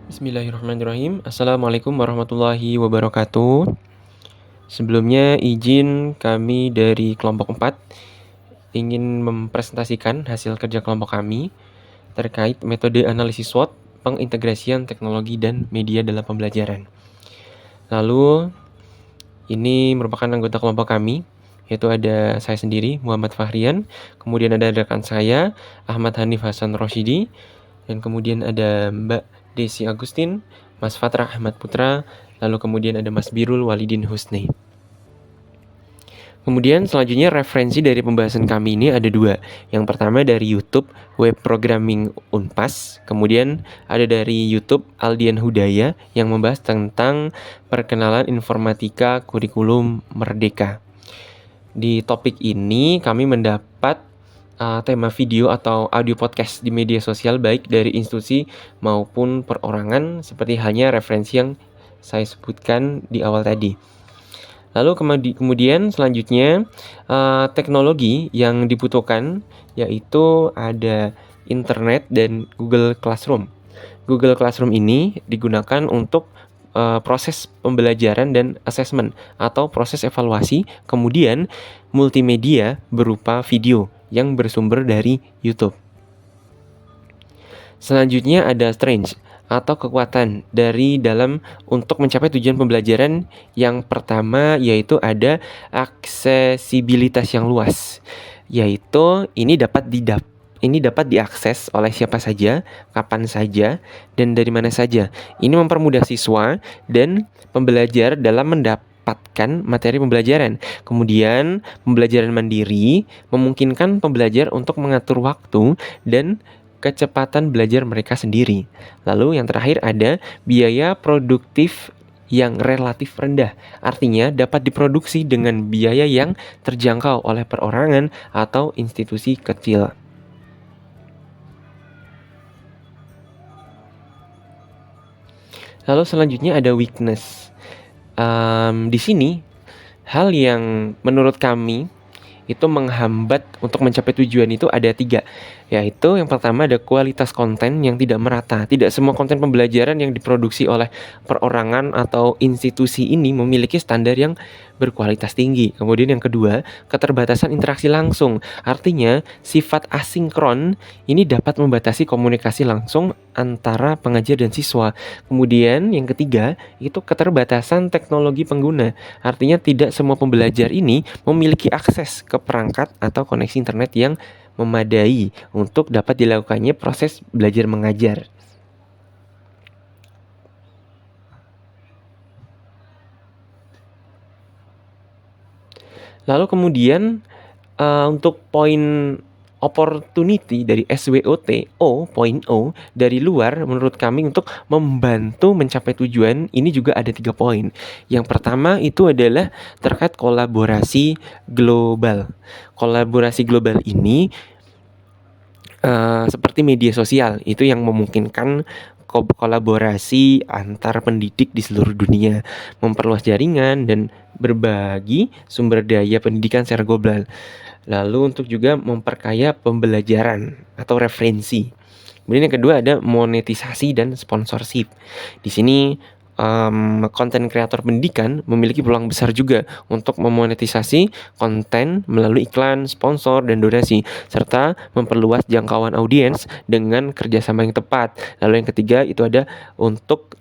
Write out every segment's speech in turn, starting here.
Bismillahirrahmanirrahim. Assalamualaikum warahmatullahi wabarakatuh. Sebelumnya izin kami dari kelompok 4 ingin mempresentasikan hasil kerja kelompok kami terkait metode analisis SWOT, pengintegrasian teknologi dan media dalam pembelajaran. Lalu ini merupakan anggota kelompok kami, yaitu ada saya sendiri, Muhammad Fahrian, kemudian ada rekan saya, Ahmad Hanif Hasan Rosyidi, dan kemudian ada Mbak Desi Agustin, Mas Fatrah Ahmad Putra, lalu kemudian ada Mas Birul Walidin Husni. Kemudian selanjutnya referensi dari pembahasan kami ini ada 2. Yang pertama dari YouTube Web Programming Unpas, kemudian ada dari YouTube Aldian Hudaya yang membahas tentang perkenalan informatika kurikulum merdeka. Di topik ini kami mendapat tema video atau audio podcast di media sosial baik dari institusi maupun perorangan seperti halnya referensi yang saya sebutkan di awal tadi. Lalu kemudian selanjutnya teknologi yang dibutuhkan yaitu ada internet dan Google Classroom. Google Classroom ini digunakan untuk proses pembelajaran dan assessment atau proses evaluasi, kemudian multimedia berupa video yang bersumber dari YouTube. Selanjutnya ada strength atau kekuatan dari dalam untuk mencapai tujuan pembelajaran. Yang pertama yaitu ada aksesibilitas yang luas, yaitu ini dapat diakses oleh siapa saja, kapan saja, dan dari mana saja. Ini mempermudah siswa dan pembelajar dalam mendapatkan materi pembelajaran. Kemudian pembelajaran mandiri memungkinkan pembelajar untuk mengatur waktu dan kecepatan belajar mereka sendiri. Lalu yang terakhir ada biaya produktif yang relatif rendah. Artinya dapat diproduksi dengan biaya yang terjangkau oleh perorangan atau institusi kecil. Lalu selanjutnya ada weakness. Di sini hal yang menurut kami itu menghambat untuk mencapai tujuan itu ada 3, yaitu yang pertama ada kualitas konten yang tidak merata. Tidak semua konten pembelajaran yang diproduksi oleh perorangan atau institusi ini memiliki standar yang berkualitas tinggi. Kemudian yang kedua, keterbatasan interaksi langsung. Artinya sifat asinkron ini dapat membatasi komunikasi langsung antara pengajar dan siswa. Kemudian yang ketiga, itu keterbatasan teknologi pengguna. Artinya tidak semua pembelajar ini memiliki akses ke perangkat atau koneksi internet yang memadai untuk dapat dilakukannya proses belajar mengajar. Lalu kemudian untuk poin opportunity dari SWOT poin O dari luar menurut kami untuk membantu mencapai tujuan ini juga ada 3 poin. Yang pertama itu adalah terkait kolaborasi global. Kolaborasi global ini seperti media sosial itu yang memungkinkan kolaborasi antar pendidik di seluruh dunia, memperluas jaringan dan berbagi sumber daya pendidikan secara global. Lalu untuk juga memperkaya pembelajaran atau referensi. Kemudian yang kedua ada monetisasi dan sponsorship. Di sini konten kreator pendidikan memiliki peluang besar juga untuk memonetisasi konten melalui iklan, sponsor, dan donasi, serta memperluas jangkauan audiens dengan kerjasama yang tepat. Lalu yang ketiga itu ada untuk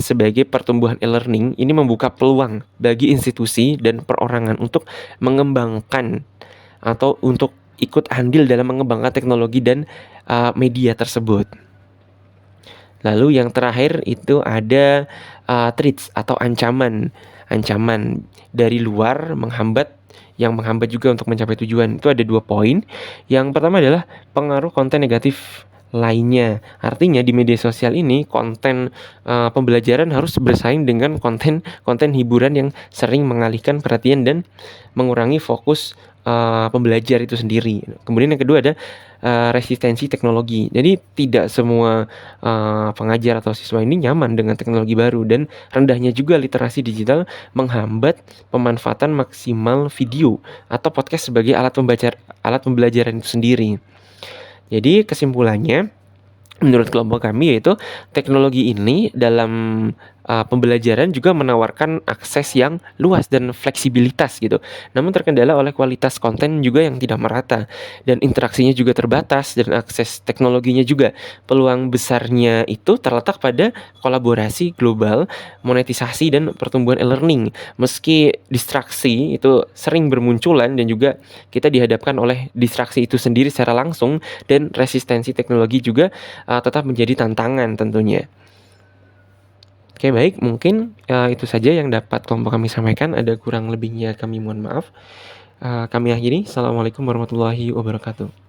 sebagai pertumbuhan e-learning, ini membuka peluang bagi institusi dan perorangan untuk mengembangkan atau untuk ikut andil dalam mengembangkan teknologi dan media tersebut. Lalu yang terakhir itu ada threats atau ancaman dari luar yang menghambat juga untuk mencapai tujuan. Itu ada 2 poin. Yang pertama adalah pengaruh konten negatif lainnya. Artinya di media sosial ini konten pembelajaran harus bersaing dengan konten hiburan yang sering mengalihkan perhatian dan mengurangi fokus pembelajar itu sendiri. Kemudian yang kedua ada resistensi teknologi. Jadi tidak semua pengajar atau siswa ini nyaman dengan teknologi baru, dan rendahnya juga literasi digital menghambat pemanfaatan maksimal video atau podcast sebagai alat pembelajaran itu sendiri. Jadi kesimpulannya, Menurut kelompok kami yaitu teknologi ini dalam, pembelajaran juga menawarkan akses yang luas dan fleksibilitas gitu. Namun terkendala oleh kualitas konten juga yang tidak merata dan interaksinya juga terbatas dan akses teknologinya juga. Peluang besarnya itu terletak pada kolaborasi global, monetisasi dan pertumbuhan e-learning. Meski distraksi itu sering bermunculan dan juga kita dihadapkan oleh distraksi itu sendiri secara langsung dan resistensi teknologi juga tetap menjadi tantangan tentunya. Oke baik, mungkin, itu saja yang dapat kelompok kami sampaikan, ada kurang lebihnya kami mohon maaf. Kami akhiri, assalamualaikum warahmatullahi wabarakatuh.